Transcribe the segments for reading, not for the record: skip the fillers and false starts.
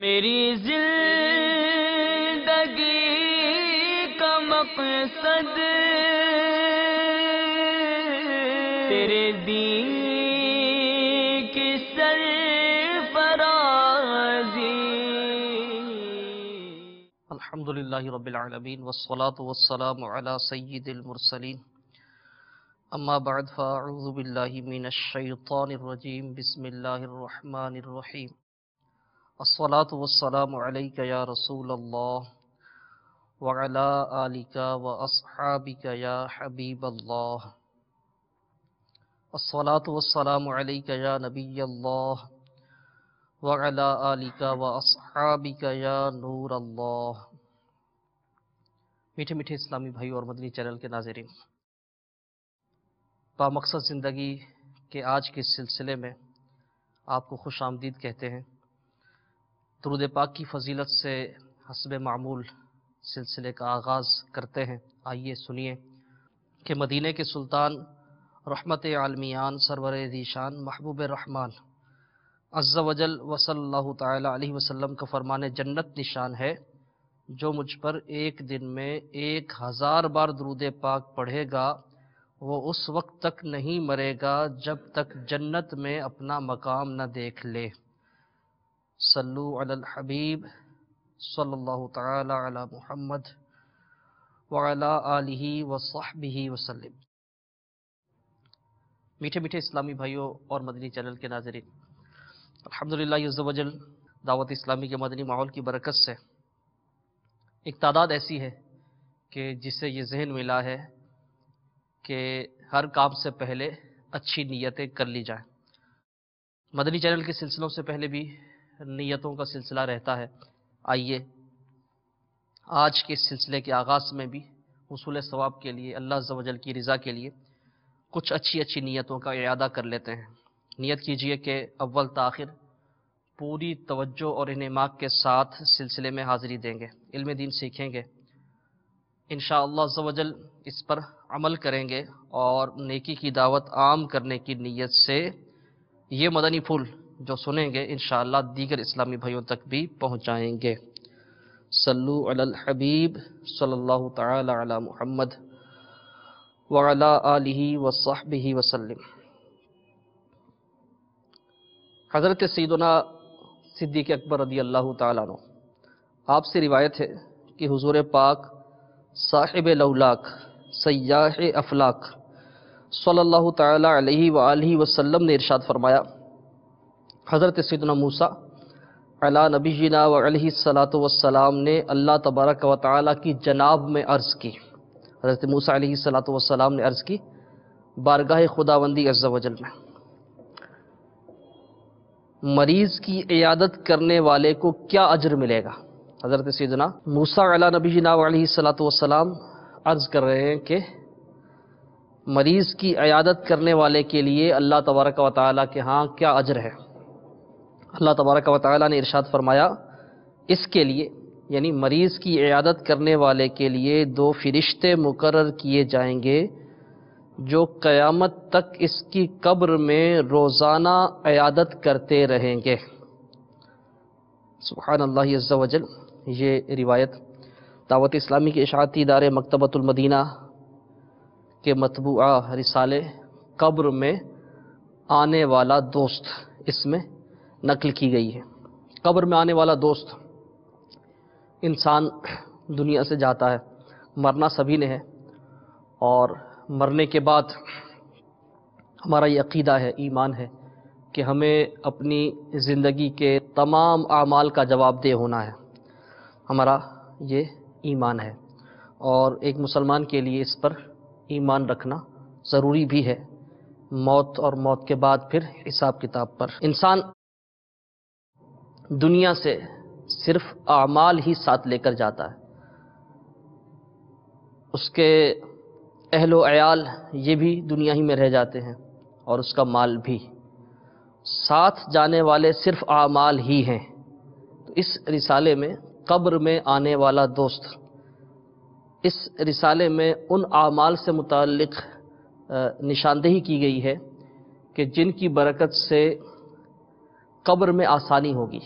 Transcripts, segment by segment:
میری زندگی کا مقصد تیرے دین کی سرفرازی۔ الحمدللہ رب العالمین والصلاة والسلام علی سید المرسلین، اما بعد فاعوذ باللہ من الشیطان الرجیم، بسم اللہ الرحمن الرحیم۔ الصلاة والسلام علیک یا رسول اللہ وعلی آلک واصحابک یا حبیب اللہ۔ الصلاة والسلام علیک یا نبی اللہ وعلی آلک واصحابک یا نور اللہ۔ میٹھے میٹھے اسلامی بھائیوں اور مدنی چینل کے ناظرین، بامقصد زندگی کے آج کے سلسلے میں آپ کو خوش آمدید کہتے ہیں۔ درود پاک کی فضیلت سے حسب معمول سلسلے کا آغاز کرتے ہیں۔ آئیے سنیے کہ مدینہ کے سلطان رحمت عالمیان سرور ذیشان محبوب رحمان عز و جل وصلی اللہ تعالی علیہ وسلم کا فرمان جنت نشان ہے، جو مجھ پر ایک دن میں 1000 بار درود پاک پڑھے گا وہ اس وقت تک نہیں مرے گا جب تک جنت میں اپنا مقام نہ دیکھ لے۔ صلو علی الحبیب صلی اللہ تعالی علی محمد وعلی آلہ وصحبہ وسلم۔ میٹھے میٹھے اسلامی بھائیوں اور مدنی چینل کے ناظرین، الحمدللہ عز و جل دعوت اسلامی کے مدنی ماحول کی برکت سے ایک تعداد ایسی ہے کہ جسے یہ ذہن ملا ہے کہ ہر کام سے پہلے اچھی نیتیں کر لی جائیں۔ مدنی چینل کے سلسلوں سے پہلے بھی نیتوں کا سلسلہ رہتا ہے۔ آئیے آج کے سلسلے کے آغاز میں بھی حصول ثواب کے لیے، اللہ عز و جل کی رضا کے لیے کچھ اچھی نیتوں کا اعادہ کر لیتے ہیں۔ نیت کیجئے کہ اول تاخر پوری توجہ اور انہماک کے ساتھ سلسلے میں حاضری دیں گے، علم دین سیکھیں گے، انشاءاللہ عز و جل اس پر عمل کریں گے اور نیکی کی دعوت عام کرنے کی نیت سے یہ مدنی پھول جو سنیں گے انشاءاللہ دیگر اسلامی بھائیوں تک بھی پہنچائیں گے۔ صلو علی الحبیب صلی اللہ تعالی علی محمد وعلی آلہ وصحبہ وسلم۔ حضرت سیدنا صدیق اکبر رضی اللہ تعالیٰ عنہ آپ سے روایت ہے کہ حضور پاک صاحب لولاک سیاح افلاک صلی اللہ تعالی علیہ وآلہ وسلم نے ارشاد فرمایا، حضرت سیدنا موسیٰ علی نبینا وعلیہ الصلاۃ والسلام نے اللہ تبارک و تعالی کی جناب میں عرض کی۔ حضرت موسیٰ علیہ الصلاۃ والسلام نے عرض کی بارگاہ خداوندی عز و جل میں، مریض کی عیادت کرنے والے کو کیا اجر ملے گا؟ حضرت سیدنا موسیٰ علی نبینا علیہ الصلاۃ والسلام عرض کر رہے ہیں کہ مریض کی عیادت کرنے والے کے لیے اللہ تبارک و تعالیٰ کے ہاں کیا اجر ہے؟ اللہ تبارک و تعالیٰ نے ارشاد فرمایا، اس کے لیے یعنی مریض کی عیادت کرنے والے کے لیے 2 فرشتے مقرر کیے جائیں گے جو قیامت تک اس کی قبر میں روزانہ عیادت کرتے رہیں گے۔ سبحان اللہ عز و جل۔ یہ روایت دعوت اسلامی کے اشاعتی ادارے مکتبۃ المدینہ کے مطبوعہ رسالے قبر میں آنے والا دوست اس میں نقل کی گئی ہے۔ قبر میں آنے والا دوست، انسان دنیا سے جاتا ہے، مرنا سبھی نے ہے، اور مرنے کے بعد ہمارا یہ عقیدہ ہے، ایمان ہے کہ ہمیں اپنی زندگی کے تمام اعمال کا جواب دہ ہونا ہے۔ ہمارا یہ ایمان ہے اور ایک مسلمان کے لیے اس پر ایمان رکھنا ضروری بھی ہے، موت اور موت کے بعد پھر حساب کتاب پر۔ انسان دنیا سے صرف اعمال ہی ساتھ لے کر جاتا ہے، اس کے اہل و عیال یہ بھی دنیا ہی میں رہ جاتے ہیں اور اس کا مال بھی، ساتھ جانے والے صرف اعمال ہی ہیں۔ تو اس رسالے میں قبر میں آنے والا دوست، اس رسالے میں ان اعمال سے متعلق نشاندہی کی گئی ہے کہ جن کی برکت سے قبر میں آسانی ہوگی،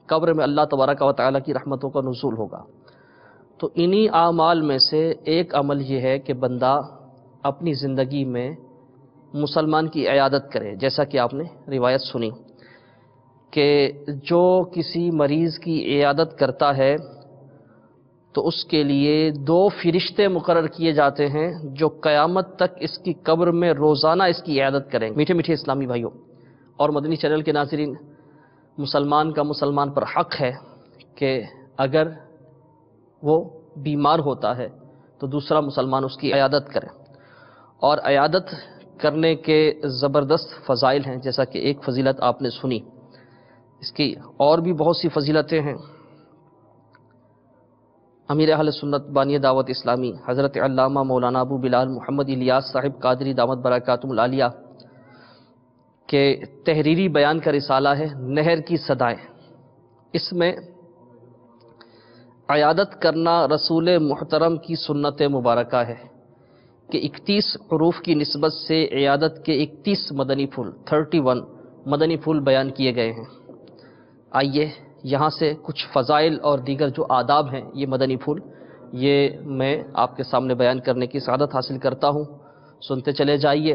قبر میں اللہ تبارک و تعالیٰ کی رحمتوں کا نزول ہوگا۔ تو انہی اعمال میں سے ایک عمل یہ ہے کہ بندہ اپنی زندگی میں مسلمان کی عیادت کرے، جیسا کہ آپ نے روایت سنی کہ جو کسی مریض کی عیادت کرتا ہے تو اس کے لیے 2 فرشتے مقرر کیے جاتے ہیں جو قیامت تک اس کی قبر میں روزانہ اس کی عیادت کریں گے۔ میٹھے میٹھے اسلامی بھائیوں اور مدنی چینل کے ناظرین، مسلمان کا مسلمان پر حق ہے کہ اگر وہ بیمار ہوتا ہے تو دوسرا مسلمان اس کی عیادت کرے، اور عیادت کرنے کے زبردست فضائل ہیں، جیسا کہ ایک فضیلت آپ نے سنی، اس کی اور بھی بہت سی فضیلتیں ہیں۔ امیر اہل سنت بانی دعوت اسلامی حضرت علامہ مولانا ابو بلال محمد الیاس صاحب قادری دامت برکاتہم العالیہ کے تحریری بیان کا رسالہ ہے نہر کی صدائیں۔ اس میں عیادت کرنا رسول محترم کی سنت مبارکہ ہے کہ 31 حروف کی نسبت سے عیادت کے 31 مدنی پھول 31 مدنی پھول بیان کیے گئے ہیں۔ آئیے یہاں سے کچھ فضائل اور دیگر جو آداب ہیں یہ مدنی پھول، یہ میں آپ کے سامنے بیان کرنے کی سعادت حاصل کرتا ہوں۔ سنتے چلے جائیے،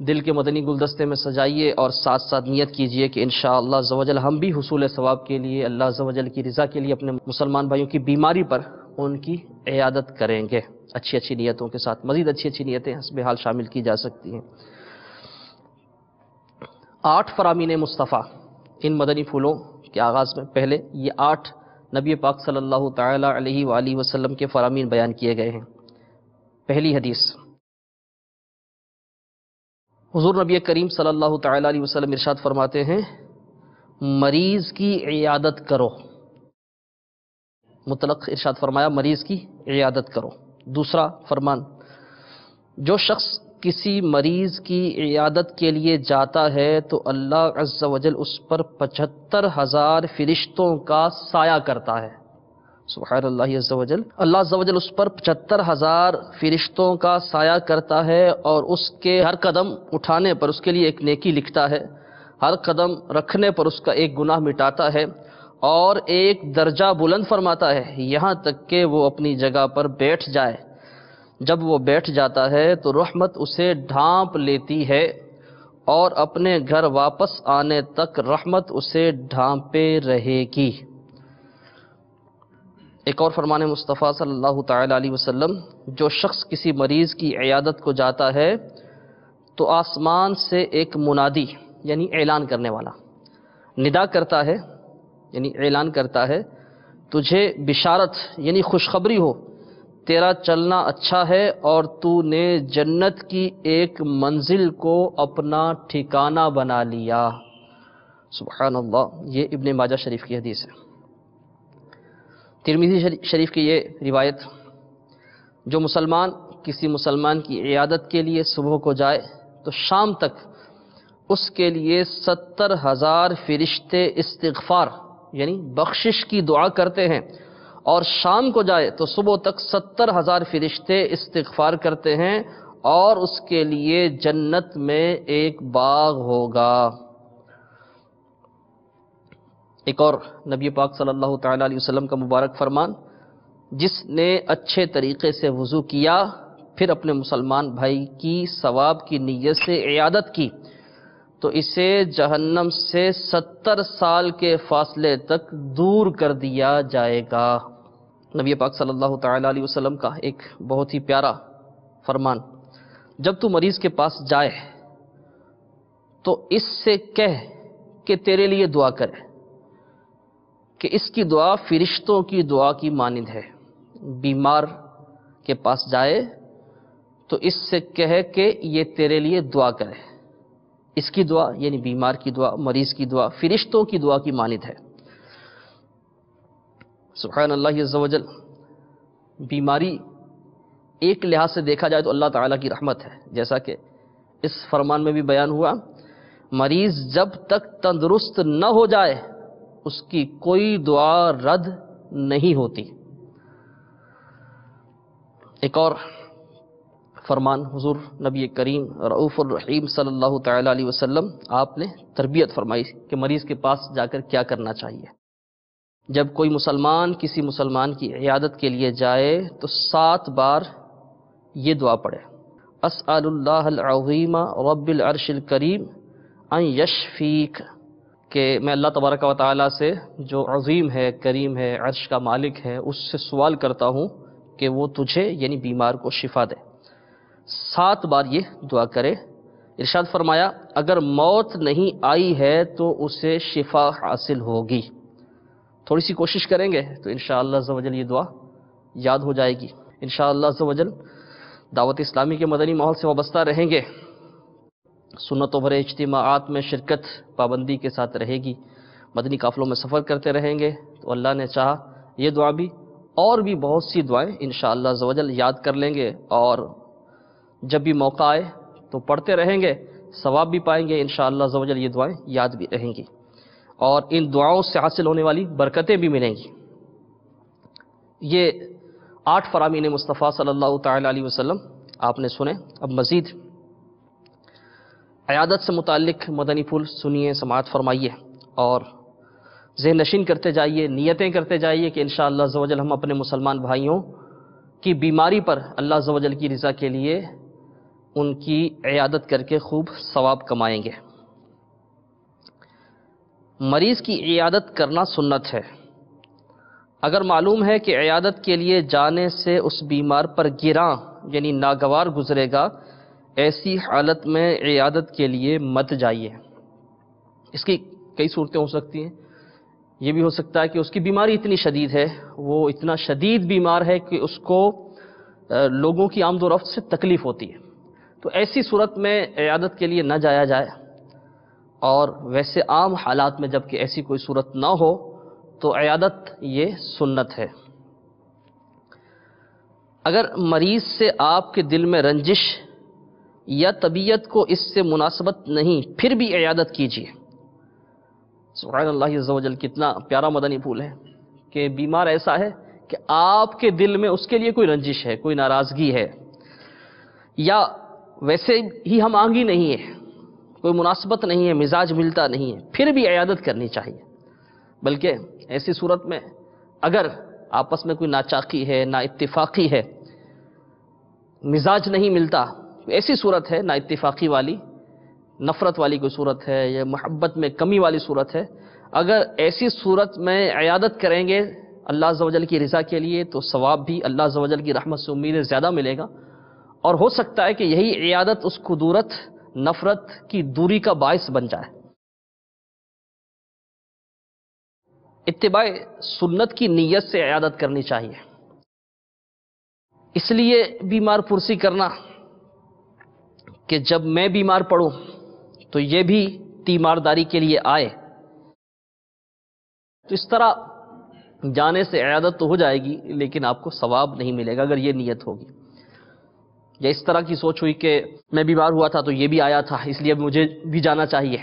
دل کے مدنی گلدستے میں سجائیے اور ساتھ ساتھ نیت کیجئے کہ انشاءاللہ عز و جل ہم بھی حصول ثواب کے لیے، اللہ عز و جل کی رضا کے لیے اپنے مسلمان بھائیوں کی بیماری پر ان کی عیادت کریں گے اچھی اچھی نیتوں کے ساتھ۔ مزید اچھی اچھی نیتیں حسب حال شامل کی جا سکتی ہیں۔ 8 فرامین مصطفیٰ ان مدنی پھولوں کے آغاز میں پہلے یہ 8 نبی پاک صلی اللہ تعالی علیہ وآلہ وسلم کے فرامین بیان کیے گئے ہیں۔ پہلی حدیث، حضور نبی کریم صلی اللہ تعالی علیہ وسلم ارشاد فرماتے ہیں، مریض کی عیادت کرو۔ مطلق ارشاد فرمایا مریض کی عیادت کرو۔ دوسرا فرمان، جو شخص کسی مریض کی عیادت کے لیے جاتا ہے تو اللہ عز و جل اس پر 75,000 فرشتوں کا سایہ کرتا ہے۔ سبحان اللہ عز و جل، اللہ عز و جل اس پر 75,000 فرشتوں کا سایہ کرتا ہے، اور اس کے ہر قدم اٹھانے پر اس کے لیے ایک نیکی لکھتا ہے، ہر قدم رکھنے پر اس کا ایک گناہ مٹاتا ہے، اور ایک درجہ بلند فرماتا ہے یہاں تک کہ وہ اپنی جگہ پر بیٹھ جائے۔ جب وہ بیٹھ جاتا ہے تو رحمت اسے ڈھانپ لیتی ہے، اور اپنے گھر واپس آنے تک رحمت اسے ڈھانپے رہے گی۔ ایک اور فرمان مصطفیٰ صلی اللہ تعالی علیہ وسلم، جو شخص کسی مریض کی عیادت کو جاتا ہے تو آسمان سے ایک منادی یعنی اعلان کرنے والا ندا کرتا ہے، یعنی اعلان کرتا ہے، تجھے بشارت یعنی خوشخبری ہو، تیرا چلنا اچھا ہے اور تو نے جنت کی ایک منزل کو اپنا ٹھکانہ بنا لیا۔ سبحان اللہ، یہ ابن ماجہ شریف کی حدیث ہے۔ ترمذی شریف کی یہ روایت، جو مسلمان کسی مسلمان کی عیادت کے لیے صبح کو جائے تو شام تک اس کے لیے 70,000 فرشتے استغفار یعنی بخشش کی دعا کرتے ہیں، اور شام کو جائے تو صبح تک 70,000 فرشتے استغفار کرتے ہیں، اور اس کے لیے جنت میں ایک باغ ہوگا۔ ایک اور نبی پاک صلی اللہ تعالی علیہ وسلم کا مبارک فرمان، جس نے اچھے طریقے سے وضو کیا پھر اپنے مسلمان بھائی کی ثواب کی نیت سے عیادت کی تو اسے جہنم سے 70 سال کے فاصلے تک دور کر دیا جائے گا۔ نبی پاک صلی اللہ تعالی علیہ وسلم کا ایک بہت ہی پیارا فرمان، جب تو مریض کے پاس جائے تو اس سے کہہ کہ تیرے لیے دعا کرے، کہ اس کی دعا فرشتوں کی دعا کی مانند ہے۔ بیمار کے پاس جائے تو اس سے کہے کہ یہ تیرے لیے دعا کرے، اس کی دعا یعنی بیمار کی دعا، مریض کی دعا فرشتوں کی دعا کی مانند ہے۔ سبحان اللہ عز و جل، بیماری ایک لحاظ سے دیکھا جائے تو اللہ تعالیٰ کی رحمت ہے، جیسا کہ اس فرمان میں بھی بیان ہوا، مریض جب تک تندرست نہ ہو جائے اس کی کوئی دعا رد نہیں ہوتی۔ ایک اور فرمان، حضور نبی کریم رؤوف الرحیم صلی اللہ تعالی علیہ وسلم، آپ نے تربیت فرمائی کہ مریض کے پاس جا کر کیا کرنا چاہیے۔ جب کوئی مسلمان کسی مسلمان کی عیادت کے لیے جائے تو 7 بار یہ دعا پڑھے، اسأل اللہ العظیم رب العرش الکریم ان یشفیک، کہ میں اللہ تبارک و تعالیٰ سے جو عظیم ہے، کریم ہے، عرش کا مالک ہے، اس سے سوال کرتا ہوں کہ وہ تجھے یعنی بیمار کو شفا دے۔ 7 بار یہ دعا کرے۔ ارشاد فرمایا اگر موت نہیں آئی ہے تو اسے شفا حاصل ہوگی۔ تھوڑی سی کوشش کریں گے تو انشاءاللہ عز و جل یہ دعا یاد ہو جائے گی۔ انشاءاللہ عز و جل دعوت اسلامی کے مدنی ماحول سے وابستہ رہیں گے، سنتوں بھرے اجتماعات میں شرکت پابندی کے ساتھ رہے گی، مدنی قافلوں میں سفر کرتے رہیں گے تو اللہ نے چاہا یہ دعا بھی اور بھی بہت سی دعائیں انشاءاللہ عز و جل یاد کر لیں گے، اور جب بھی موقع آئے تو پڑھتے رہیں گے، ثواب بھی پائیں گے انشاءاللہ عز و جل، یہ دعائیں یاد بھی رہیں گی اور ان دعاؤں سے حاصل ہونے والی برکتیں بھی ملیں گی۔ یہ 8 فرامین مصطفیٰ صلی اللہ تعالی علیہ وسلم آپ نے سنے، اب مزید عیادت سے متعلق مدنی پھول سنیے، سماعت فرمائیے اور ذہن نشین کرتے جائیے، نیتیں کرتے جائیے کہ انشاءاللہ عز و جل ہم اپنے مسلمان بھائیوں کی بیماری پر اللہ عز و جل کی رضا کے لیے ان کی عیادت کر کے خوب ثواب کمائیں گے۔ مریض کی عیادت کرنا سنت ہے۔ اگر معلوم ہے کہ عیادت کے لیے جانے سے اس بیمار پر گراں یعنی ناگوار گزرے گا، ایسی حالت میں عیادت کے لیے مت جائیے۔ اس کی کئی صورتیں ہو سکتی ہیں، یہ بھی ہو سکتا ہے کہ اس کی بیماری اتنی شدید ہے، وہ اتنا شدید بیمار ہے کہ اس کو لوگوں کی آمد و رفت سے تکلیف ہوتی ہے، تو ایسی صورت میں عیادت کے لیے نہ جایا جائے۔ اور ویسے عام حالات میں جب کہ ایسی کوئی صورت نہ ہو تو عیادت یہ سنت ہے۔ اگر مریض سے آپ کے دل میں رنجش یا طبیعت کو اس سے مناسبت نہیں پھر بھی عیادت کیجیے۔ سبحان اللہ عز و جل، کتنا پیارا مدنی پھول ہے کہ بیمار ایسا ہے کہ آپ کے دل میں اس کے لیے کوئی رنجش ہے، کوئی ناراضگی ہے، یا ویسے ہی ہم آنگی نہیں ہے، کوئی مناسبت نہیں ہے، مزاج ملتا نہیں ہے، پھر بھی عیادت کرنی چاہیے۔ بلکہ ایسی صورت میں اگر آپس میں کوئی ناچاقی ہے، نا اتفاقی ہے، مزاج نہیں ملتا، ایسی صورت ہے نا اتفاقی والی، نفرت والی کوئی صورت ہے یا محبت میں کمی والی صورت ہے، اگر ایسی صورت میں عیادت کریں گے اللہ عز و جل کی رضا کے لیے تو ثواب بھی اللہ عز و جل کی رحمت سے امید زیادہ ملے گا، اور ہو سکتا ہے کہ یہی عیادت اس کدورت نفرت کی دوری کا باعث بن جائے۔ اتباع سنت کی نیت سے عیادت کرنی چاہیے، اس لیے بیمار پرسی کرنا کہ جب میں بیمار پڑوں تو یہ بھی تیمارداری کے لیے آئے، تو اس طرح جانے سے عیادت تو ہو جائے گی لیکن آپ کو ثواب نہیں ملے گا اگر یہ نیت ہوگی۔ یا اس طرح کی سوچ ہوئی کہ میں بیمار ہوا تھا تو یہ بھی آیا تھا اس لیے مجھے بھی جانا چاہیے،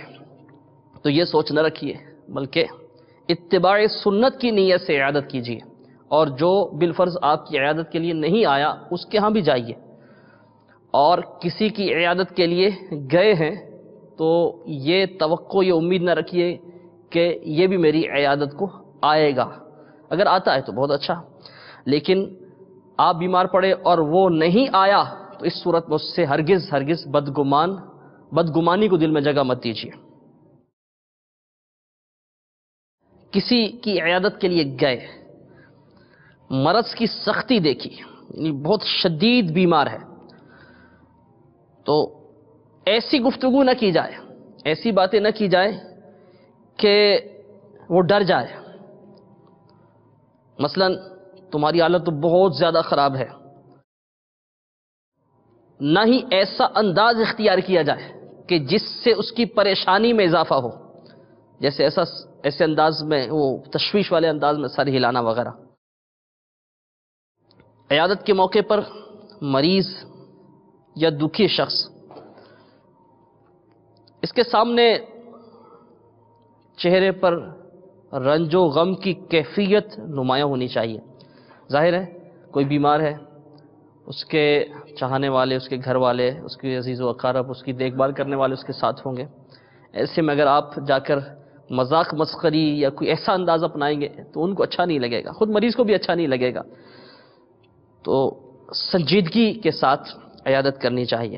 تو یہ سوچ نہ رکھیے، بلکہ اتباع سنت کی نیت سے عیادت کیجیے، اور جو بالفرض آپ کی عیادت کے لیے نہیں آیا اس کے ہاں بھی جائیے، اور کسی کی عیادت کے لیے گئے ہیں تو یہ توقع، یہ امید نہ رکھیے کہ یہ بھی میری عیادت کو آئے گا، اگر آتا ہے تو بہت اچھا، لیکن آپ بیمار پڑے اور وہ نہیں آیا تو اس صورت میں اس سے ہرگز بدگمانی کو دل میں جگہ مت دیجیے۔ کسی کی عیادت کے لیے گئے، مرض کی سختی دیکھی، یعنی بہت شدید بیمار ہے، تو ایسی گفتگو نہ کی جائے، ایسی باتیں نہ کی جائے کہ وہ ڈر جائے۔ مثلا تمہاری حالت تو بہت زیادہ خراب ہے، نہ ہی ایسا انداز اختیار کیا جائے کہ جس سے اس کی پریشانی میں اضافہ ہو، جیسے ایسے انداز میں، وہ تشویش والے انداز میں سر ہلانا وغیرہ۔ عیادت کے موقع پر مریض یا دکھی شخص، اس کے سامنے چہرے پر رنج و غم کی کیفیت نمایاں ہونی چاہیے۔ ظاہر ہے کوئی بیمار ہے، اس کے چاہنے والے، اس کے گھر والے، اس کے عزیز و اقارب، اس کی دیکھ بھال کرنے والے اس کے ساتھ ہوں گے، ایسے میں اگر آپ جا کر مذاق مسخری یا کوئی ایسا انداز اپنائیں گے تو ان کو اچھا نہیں لگے گا، خود مریض کو بھی اچھا نہیں لگے گا. تو سنجیدگی کے ساتھ عیادت کرنی چاہیے.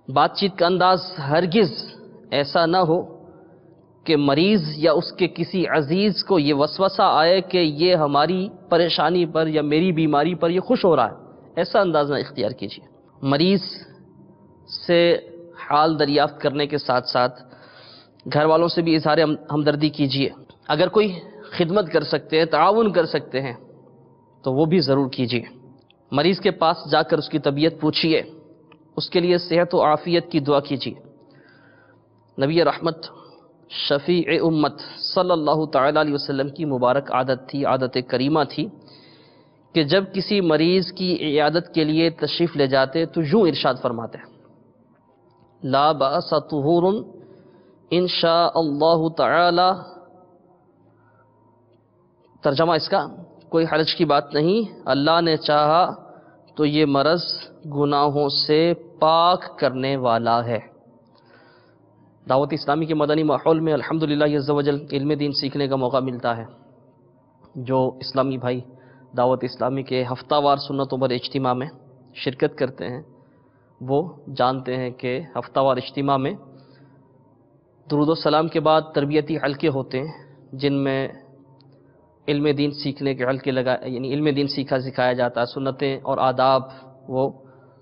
بات چیت کا انداز ہرگز ایسا نہ ہو کہ مریض یا اس کے کسی عزیز کو یہ وسوسہ آئے کہ یہ ہماری پریشانی پر یا میری بیماری پر یہ خوش ہو رہا ہے. ایسا انداز نہ اختیار کیجیے. مریض سے حال دریافت کرنے کے ساتھ ساتھ گھر والوں سے بھی اظہار ہمدردی کیجیے. اگر کوئی خدمت کر سکتے ہیں، تعاون کر سکتے ہیں تو وہ بھی ضرور کیجیے. مریض کے پاس جا کر اس کی طبیعت پوچھیے، اس کے لیے صحت و عافیت کی دعا کیجیے. نبی رحمت شفیع امت صلی اللہ تعالی علیہ وسلم کی مبارک عادت تھی، عادت کریمہ تھی کہ جب کسی مریض کی عیادت کے لیے تشریف لے جاتے تو یوں ارشاد فرماتے ہیں: لا بأس طہور ان شاء اللہ تعالی. ترجمہ اس کا: کوئی حرج کی بات نہیں، اللہ نے چاہا تو یہ مرض گناہوں سے پاک کرنے والا ہے. دعوت اسلامی کے مدنی ماحول میں الحمدللہ عز و جل علم دین سیکھنے کا موقع ملتا ہے. جو اسلامی بھائی دعوت اسلامی کے ہفتہ وار سنتوں پر اجتماع میں شرکت کرتے ہیں وہ جانتے ہیں کہ ہفتہ وار اجتماع میں درود و سلام کے بعد تربیتی حلقے ہوتے ہیں جن میں علم دین سیکھنے کے حلقے یعنی علم دین سکھایا جاتا ہے. سنتیں اور آداب وہ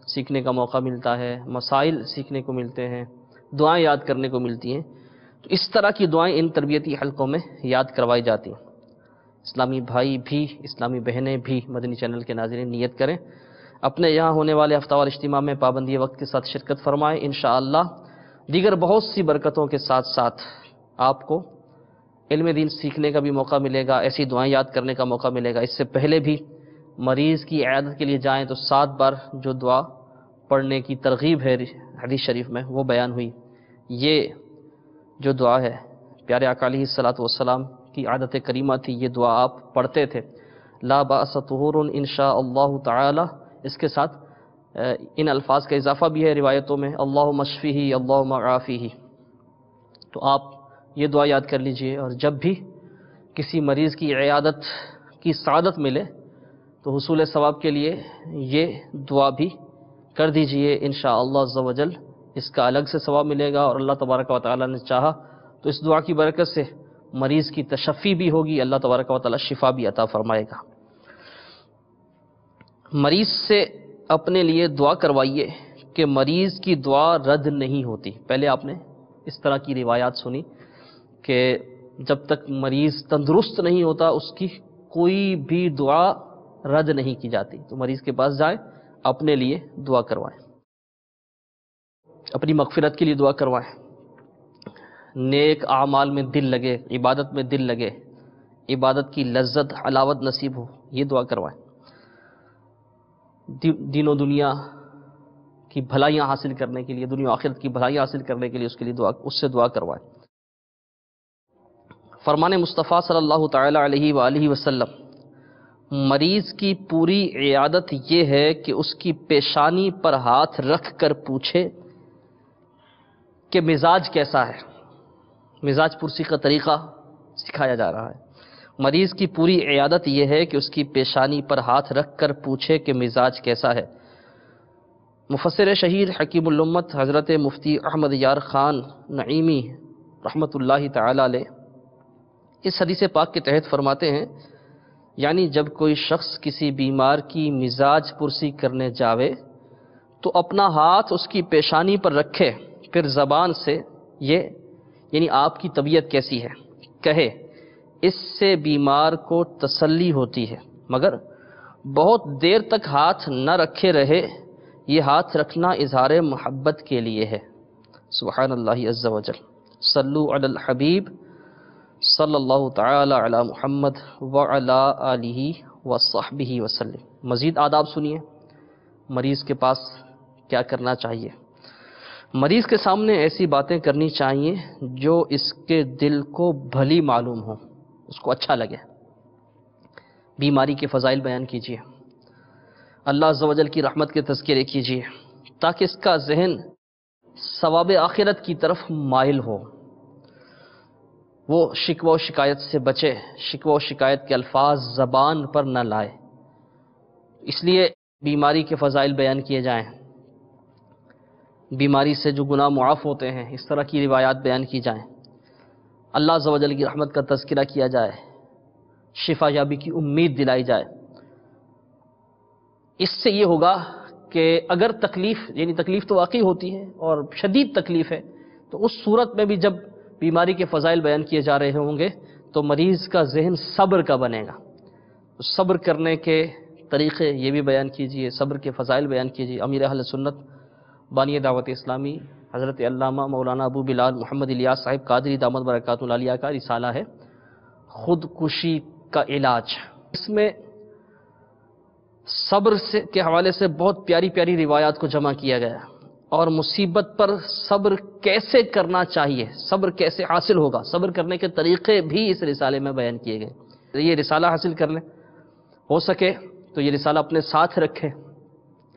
سیکھنے کا موقع ملتا ہے، مسائل سیکھنے کو ملتے ہیں، دعائیں یاد کرنے کو ملتی ہیں. تو اس طرح کی دعائیں ان تربیتی حلقوں میں یاد کروائی جاتی ہیں. اسلامی بھائی بھی، اسلامی بہنیں بھی مدنی چینل کے ناظرین نیت کریں، اپنے یہاں ہونے والے ہفتہ وار اجتماع میں پابندی وقت کے ساتھ شرکت فرمائیں. انشاءاللہ دیگر بہت سی برکتوں کے ساتھ ساتھ آپ کو علم دین سیکھنے کا بھی موقع ملے گا، ایسی دعائیں یاد کرنے کا موقع ملے گا. اس سے پہلے بھی مریض کی عیادت کے لیے جائیں تو 7 بار جو دعا پڑھنے کی ترغیب ہے حدیث شریف میں وہ بیان ہوئی. یہ جو دعا ہے پیارے آقا علیہ الصلوۃ والسلام کی عادت کریمہ تھی، یہ دعا آپ پڑھتے تھے. لا بأس طہور ان شاء اللہ تعالی. اس کے ساتھ ان الفاظ کا اضافہ بھی ہے روایتوں میں: اللہم اشفیہ اللہم عافیہ. تو آپ یہ دعا یاد کر لیجئے اور جب بھی کسی مریض کی عیادت کی سعادت ملے تو حصول ثواب کے لیے یہ دعا بھی کر دیجئے. انشاءاللہ عز و جل اس کا الگ سے ثواب ملے گا، اور اللہ تبارک و تعالی نے چاہا تو اس دعا کی برکت سے مریض کی تشفی بھی ہوگی، اللہ تبارک و تعالی شفا بھی عطا فرمائے گا. مریض سے اپنے لیے دعا کروائیے کہ مریض کی دعا رد نہیں ہوتی. پہلے آپ نے اس طرح کی روایات سنی کہ جب تک مریض تندرست نہیں ہوتا اس کی کوئی بھی دعا رد نہیں کی جاتی. تو مریض کے پاس جائیں، اپنے لیے دعا کروائیں، اپنی مغفرت کے لیے دعا کروائیں، نیک اعمال میں دل لگے، عبادت میں دل لگے، عبادت کی لذت حلاوت نصیب ہو، یہ دعا کروائیں. دین و دنیا کی بھلائیاں حاصل کرنے کے لیے، دنیا و آخرت کی بھلائیاں حاصل کرنے کے لیے اس سے دعا کروائیں. فرمان مصطفیٰ صلی اللہ تعالی علیہ وآلہ وسلم: مریض کی پوری عیادت یہ ہے کہ اس کی پیشانی پر ہاتھ رکھ کر پوچھے کہ مزاج کیسا ہے. مزاج پرسی کا طریقہ سکھایا جا رہا ہے. مریض کی پوری عیادت یہ ہے کہ اس کی پیشانی پر ہاتھ رکھ کر پوچھے کہ مزاج کیسا ہے. مفسر شہیر حکیم الامت حضرت مفتی احمد یار خان نعیمی رحمۃ اللہ تعالی علیہ اس حدیث پاک کے تحت فرماتے ہیں، یعنی جب کوئی شخص کسی بیمار کی مزاج پرسی کرنے جاوے تو اپنا ہاتھ اس کی پیشانی پر رکھے، پھر زبان سے یہ یعنی آپ کی طبیعت کیسی ہے کہے. اس سے بیمار کو تسلی ہوتی ہے، مگر بہت دیر تک ہاتھ نہ رکھے رہے. یہ ہاتھ رکھنا اظہار محبت کے لیے ہے. سبحان اللہ عز و جل. صلو علی الحبیب صلی اللہ تعالی علی محمد وعلی آلہ وصحبہ وسلم. مزید آداب سنیے. مریض کے پاس کیا کرنا چاہیے؟ مریض کے سامنے ایسی باتیں کرنی چاہیے جو اس کے دل کو بھلی معلوم ہو، اس کو اچھا لگے. بیماری کے فضائل بیان کیجیے، اللہ عز و جل کی رحمت کے تذکرے کیجیے تاکہ اس کا ذہن ثواب آخرت کی طرف مائل ہو. وہ شکوہ و شکایت سے بچے، شکوہ و شکایت کے الفاظ زبان پر نہ لائے۔ اس لیے بیماری کے فضائل بیان کیے جائیں، بیماری سے جو گناہ معاف ہوتے ہیں اس طرح کی روایات بیان کی جائیں، اللہ عز و جل کی رحمت کا تذکرہ کیا جائے، شفا یابی کی امید دلائی جائے۔ اس سے یہ ہوگا کہ اگر تکلیف تو واقعی ہوتی ہے اور شدید تکلیف ہے، تو اس صورت میں بھی جب بیماری کے فضائل بیان کیے جا رہے ہوں گے تو مریض کا ذہن صبر کا بنے گا۔ صبر کرنے کے طریقے یہ بھی بیان کیجئے، صبر کے فضائل بیان کیجئے۔ امیر اہل سنت بانی دعوت اسلامی حضرت علامہ مولانا ابو بلال محمد الیاس صاحب قادری دامت برکاتہ العالیہ کا رسالہ ہے خودکشی کا علاج۔ اس میں صبر کے حوالے سے بہت پیاری پیاری روایات کو جمع کیا گیا اور مصیبت پر صبر کیسے کرنا چاہیے، صبر کیسے حاصل ہوگا، صبر کرنے کے طریقے بھی اس رسالے میں بیان کیے گئے۔ یہ رسالہ حاصل کر لیں، ہو سکے تو یہ رسالہ اپنے ساتھ رکھیں،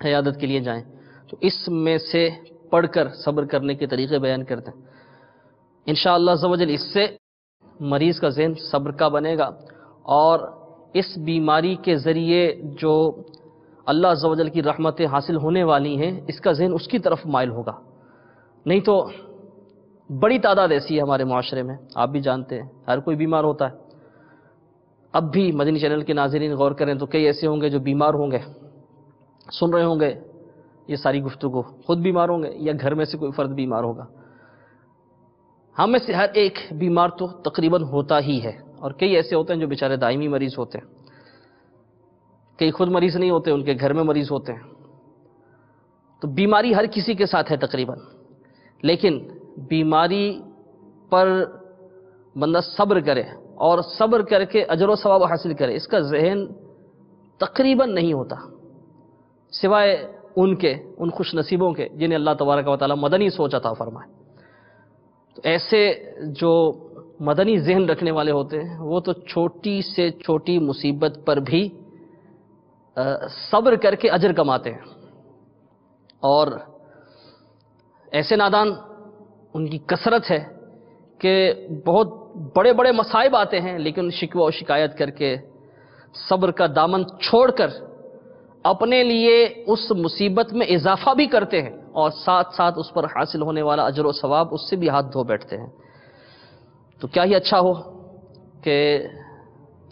عیادت کے لیے جائیں تو اس میں سے پڑھ کر صبر کرنے کے طریقے بیان کرتے ہیں۔ انشاءاللہ عز و جل اس سے مریض کا ذہن صبر کا بنے گا اور اس بیماری کے ذریعے جو اللہ عز و جل کی رحمتیں حاصل ہونے والی ہیں اس کا ذہن اس کی طرف مائل ہوگا۔ نہیں تو بڑی تعداد ایسی ہے ہمارے معاشرے میں، آپ بھی جانتے ہیں ہر کوئی بیمار ہوتا ہے۔ اب بھی مدنی چینل کے ناظرین غور کریں تو کئی ایسے ہوں گے جو بیمار ہوں گے، سن رہے ہوں گے یہ ساری گفتگو، خود بیمار ہوں گے یا گھر میں سے کوئی فرد بیمار ہوگا۔ ہم میں سے ہر ایک بیمار تو تقریباً ہوتا ہی ہے، اور کئی ایسے ہوتے ہیں جو بیچارے دائمی مریض ہوتے ہیں، کئی خود مریض نہیں ہوتے، ان کے گھر میں مریض ہوتے ہیں۔ تو بیماری ہر کسی کے ساتھ ہے تقریباً، لیکن بیماری پر بندہ صبر کرے اور صبر کر کے اجر و ثواب حاصل کرے، اس کا ذہن تقریباً نہیں ہوتا، سوائے ان خوش نصیبوں کے جنہیں اللہ تبارک و تعالی مدنی سوچ عطا فرمائے۔ تو ایسے جو مدنی ذہن رکھنے والے ہوتے ہیں وہ تو چھوٹی سے چھوٹی مصیبت پر بھی صبر کر کے اجر کماتے ہیں، اور ایسے نادان ان کی کثرت ہے کہ بہت بڑے بڑے مصائب آتے ہیں لیکن شکوہ و شکایت کر کے صبر کا دامن چھوڑ کر اپنے لیے اس مصیبت میں اضافہ بھی کرتے ہیں اور ساتھ ساتھ اس پر حاصل ہونے والا اجر و ثواب اس سے بھی ہاتھ دھو بیٹھتے ہیں۔ تو کیا ہی اچھا ہو کہ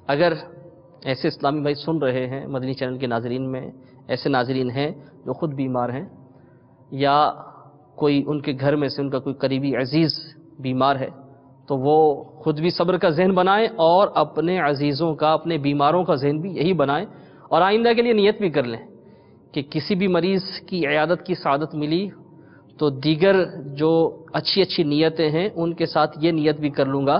اگر ایسے اسلامی بھائی سن رہے ہیں، مدنی چینل کے ناظرین میں ایسے ناظرین ہیں جو خود بیمار ہیں یا کوئی ان کے گھر میں سے ان کا کوئی قریبی عزیز بیمار ہے، تو وہ خود بھی صبر کا ذہن بنائیں اور اپنے عزیزوں کا، اپنے بیماروں کا ذہن بھی یہی بنائیں، اور آئندہ کے لیے نیت بھی کر لیں کہ کسی بھی مریض کی عیادت کی سعادت ملی تو دیگر جو اچھی اچھی نیتیں ہیں ان کے ساتھ یہ نیت بھی کر لوں گا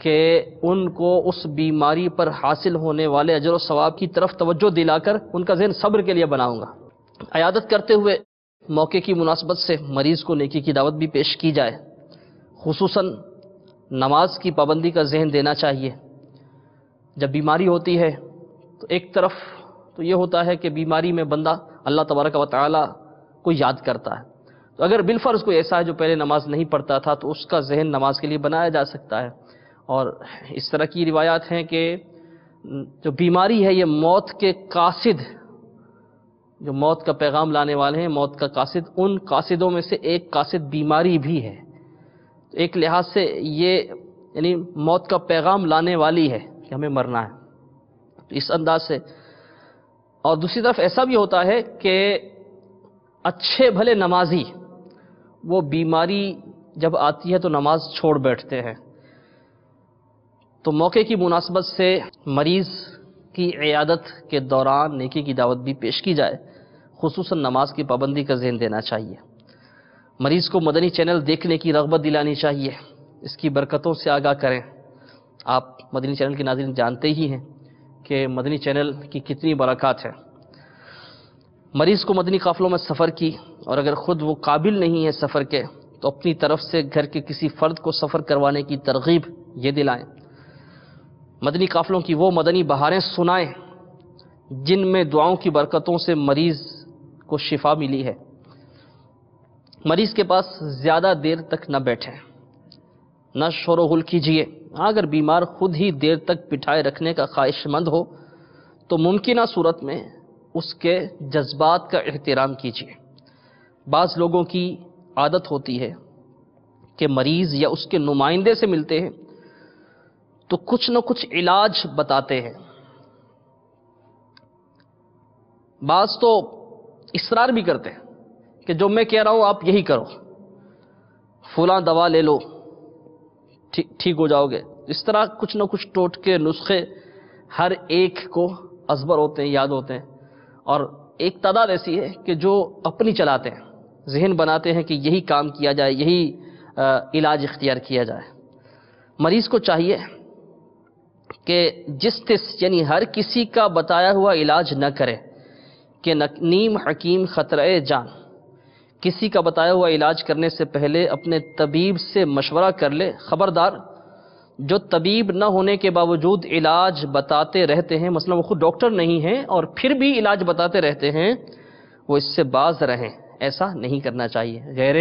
کہ ان کو اس بیماری پر حاصل ہونے والے اجر و ثواب کی طرف توجہ دلا کر ان کا ذہن صبر کے لیے بناؤں گا۔ عیادت کرتے ہوئے موقع کی مناسبت سے مریض کو نیکی کی دعوت بھی پیش کی جائے، خصوصاً نماز کی پابندی کا ذہن دینا چاہیے۔ جب بیماری ہوتی ہے تو ایک طرف تو یہ ہوتا ہے کہ بیماری میں بندہ اللہ تبارک و تعالی کو یاد کرتا ہے، تو اگر بالفرض کوئی ایسا ہے جو پہلے نماز نہیں پڑھتا تھا تو اس کا ذہن نماز کے لیے بنایا جا سکتا ہے۔ اور اس طرح کی روایات ہیں کہ جو بیماری ہے یہ موت کے قاصد، جو موت کا پیغام لانے والے ہیں، موت کا قاصد، ان قاصدوں میں سے ایک قاصد بیماری بھی ہے۔ ایک لحاظ سے یہ یعنی موت کا پیغام لانے والی ہے کہ ہمیں مرنا ہے، اس انداز سے۔ اور دوسری طرف ایسا بھی ہوتا ہے کہ اچھے بھلے نمازی وہ بیماری جب آتی ہے تو نماز چھوڑ بیٹھتے ہیں۔ تو موقع کی مناسبت سے مریض کی عیادت کے دوران نیکی کی دعوت بھی پیش کی جائے، خصوصاً نماز کی پابندی کا ذہن دینا چاہیے۔ مریض کو مدنی چینل دیکھنے کی رغبت دلانی چاہیے، اس کی برکتوں سے آگاہ کریں۔ آپ مدنی چینل کے ناظرین جانتے ہی ہیں کہ مدنی چینل کی کتنی برکات ہے۔ مریض کو مدنی قافلوں میں سفر کی، اور اگر خود وہ قابل نہیں ہے سفر کے تو اپنی طرف سے گھر کے کسی فرد کو سفر کروانے کی ترغیب یہ دلائیں۔ مدنی قافلوں کی وہ مدنی بہاریں سنائیں جن میں دعاؤں کی برکتوں سے مریض کو شفا ملی ہے۔ مریض کے پاس زیادہ دیر تک نہ بیٹھیں، نہ شور و غل کیجیے. اگر بیمار خود ہی دیر تک بٹھائے رکھنے کا خواہش مند ہو تو ممکنہ صورت میں اس کے جذبات کا احترام کیجیے. بعض لوگوں کی عادت ہوتی ہے کہ مریض یا اس کے نمائندے سے ملتے ہیں تو کچھ نہ کچھ علاج بتاتے ہیں. بعض تو اصرار بھی کرتے ہیں کہ جو میں کہہ رہا ہوں آپ یہی کرو، فلاں دوا لے لو ٹھیک ہو جاؤ گے. اس طرح کچھ نہ کچھ ٹوٹکے نسخے ہر ایک کو ازبر ہوتے ہیں، یاد ہوتے ہیں. اور ایک تعداد ایسی ہے کہ جو اپنی چلاتے ہیں، ذہن بناتے ہیں کہ یہی کام کیا جائے، یہی علاج اختیار کیا جائے. مریض کو چاہیے کہ یعنی ہر کسی کا بتایا ہوا علاج نہ کرے کہ نیم حکیم خطرہ جان. کسی کا بتایا ہوا علاج کرنے سے پہلے اپنے طبیب سے مشورہ کر لے. خبردار، جو طبیب نہ ہونے کے باوجود علاج بتاتے رہتے ہیں، مثلا وہ خود ڈاکٹر نہیں ہیں اور پھر بھی علاج بتاتے رہتے ہیں، وہ اس سے باز رہیں. ایسا نہیں کرنا چاہیے. غیر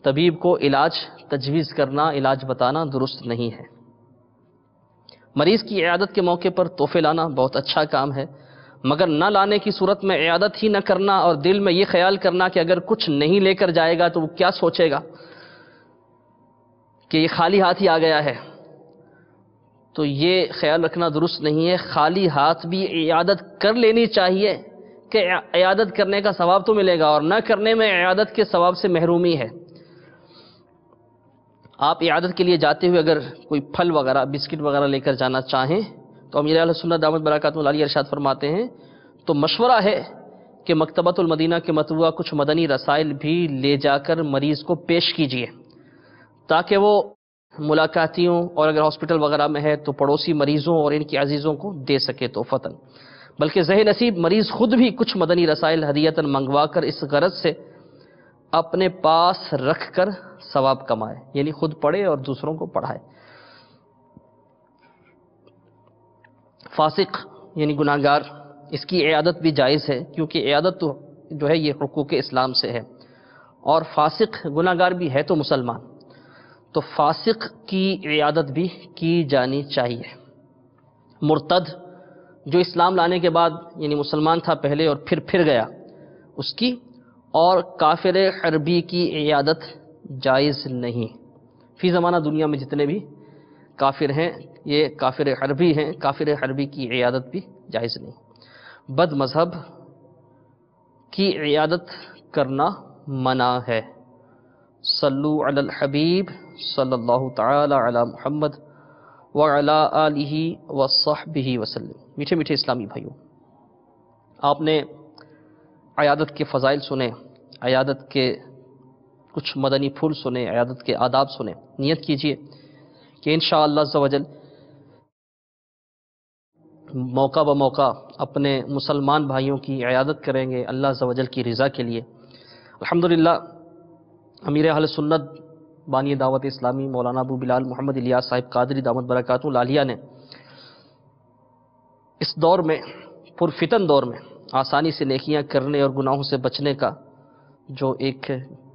طبیب کو علاج تجویز کرنا، علاج بتانا درست نہیں ہے. مریض کی عیادت کے موقع پر تحفے لانا بہت اچھا کام ہے، مگر نہ لانے کی صورت میں عیادت ہی نہ کرنا اور دل میں یہ خیال کرنا کہ اگر کچھ نہیں لے کر جائے گا تو وہ کیا سوچے گا کہ یہ خالی ہاتھ ہی آ گیا ہے، تو یہ خیال رکھنا درست نہیں ہے. خالی ہاتھ بھی عیادت کر لینی چاہیے کہ عیادت کرنے کا ثواب تو ملے گا، اور نہ کرنے میں عیادت کے ثواب سے محرومی ہے. آپ عیادت کے لیے جاتے ہوئے اگر کوئی پھل وغیرہ، بسکٹ وغیرہ لے کر جانا چاہیں تو امیر اہل سنت دامت برکاتہ العالیہ ارشاد فرماتے ہیں تو مشورہ ہے کہ مکتبۃ المدینہ کے مطبوعہ کچھ مدنی رسائل بھی لے جا کر مریض کو پیش کیجیے، تاکہ وہ ملاقاتیوں اور اگر ہاسپٹل وغیرہ میں ہے تو پڑوسی مریضوں اور ان کے عزیزوں کو دے سکے توفتاً. بلکہ ذہ نصیب مریض خود بھی کچھ مدنی رسائل ہدیتاً منگوا کر اس غرض سے اپنے پاس رکھ کر ثواب کمائے، یعنی خود پڑھے اور دوسروں کو پڑھائے. فاسق یعنی گناہگار، اس کی عیادت بھی جائز ہے، کیونکہ عیادت تو جو ہے یہ حقوق اسلام سے ہے، اور فاسق گناہگار بھی ہے تو مسلمان، تو فاسق کی عیادت بھی کی جانی چاہیے. مرتد جو اسلام لانے کے بعد یعنی مسلمان تھا پہلے اور پھر گیا، اس کی اور کافر حربی کی عیادت جائز نہیں. فی زمانہ دنیا میں جتنے بھی کافر ہیں یہ کافر حربی ہیں، کافر حربی کی عیادت بھی جائز نہیں. بد مذہب کی عیادت کرنا منع ہے. صلو علی الحبیب صلی اللہ تعالی علی محمد وعلی آلہ وصحبہ وسلم. میٹھے میٹھے اسلامی بھائیوں، آپ نے عیادت کے فضائل سنے، عیادت کے کچھ مدنی پھول سنے، عیادت کے آداب سنے. نیت کیجئے کہ انشاءاللہ عز و جل موقع بموقع اپنے مسلمان بھائیوں کی عیادت کریں گے اللہ عز و جل کی رضا کے لیے. الحمدللہ امیر اہل سنت بانی دعوت اسلامی مولانا ابو بلال محمد الیاس صاحب قادری دامت برکاتہ العالیہ نے اس دور میں، پرفتن دور میں، آسانی سے نیکیاں کرنے اور گناہوں سے بچنے کا جو ایک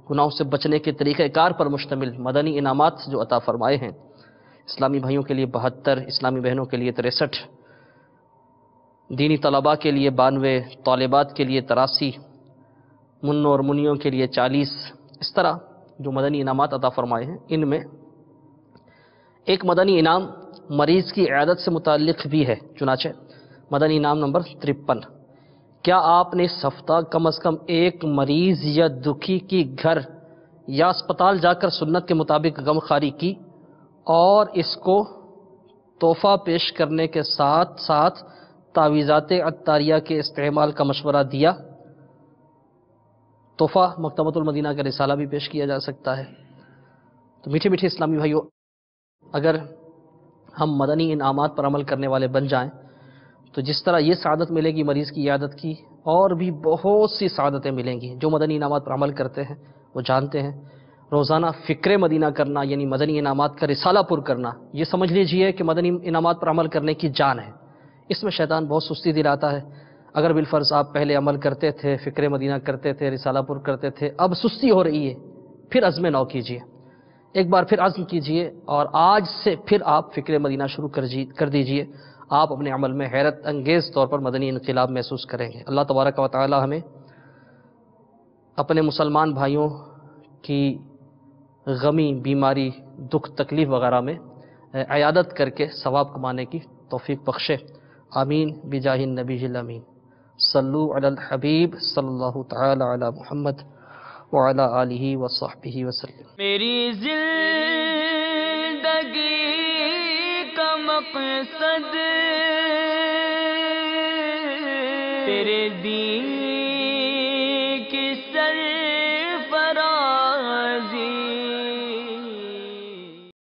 گناہوں سے بچنے کے طریقہ کار پر مشتمل مدنی انعامات جو عطا فرمائے ہیں. اسلامی بھائیوں کے لیے 72، اسلامی بہنوں کے لیے 63، دینی طلباء کے لیے 92، طالبات کے لیے 83، منوں اور منیوں کے لیے 40. اس طرح جو مدنی انعامات عطا فرمائے ہیں، ان میں ایک مدنی انعام مریض کی عیادت سے متعلق بھی ہے. چنانچہ مدنی انعام نمبر 53، کیا آپ نے اس ہفتہ کم از کم ایک مریض یا دکھی کی گھر یا اسپتال جا کر سنت کے مطابق غم خواری کی اور اس کو تحفہ پیش کرنے کے ساتھ ساتھ تعویذات عطاریہ کے استعمال کا مشورہ دیا؟ تحفہ مکتبۃ المدینہ کا رسالہ بھی پیش کیا جا سکتا ہے. تو میٹھے میٹھے اسلامی بھائیوں، اگر ہم مدنی انعامات پر عمل کرنے والے بن جائیں تو جس طرح یہ سعادت ملے گی مریض کی عیادت کی، اور بھی بہت سی سعادتیں ملیں گی. جو مدنی انعامات پر عمل کرتے ہیں وہ جانتے ہیں روزانہ فکر مدینہ کرنا یعنی مدنی انعامات کا رسالہ پر کرنا، یہ سمجھ لیجئے کہ مدنی انعامات پر عمل کرنے کی جان ہے. اس میں شیطان بہت سستی دلاتا ہے. اگر بالفرض آپ پہلے عمل کرتے تھے، فکر مدینہ کرتے تھے، رسالہ پر کرتے تھے، اب سستی ہو رہی ہے، پھر عزم نو کیجئے. ایک بار پھر عزم کیجئے اور آج سے پھر آپ فکر مدینہ شروع کر دیجئے. آپ اپنے عمل میں حیرت انگیز طور پر مدنی انقلاب محسوس کریں گے. اللہ تبارک و تعالی ہمیں اپنے مسلمان بھائیوں کی غمی، بیماری، دکھ، تکلیف وغیرہ میں عیادت کر کے ثواب کمانے کی توفیق بخشے. آمین بجاہ النبی الامین. صلو علی الحبیب صلی اللہ تعالی علی محمد وعلی آلہ وصحبہ وسلم. میری زندگی کا مقصد تیرے دین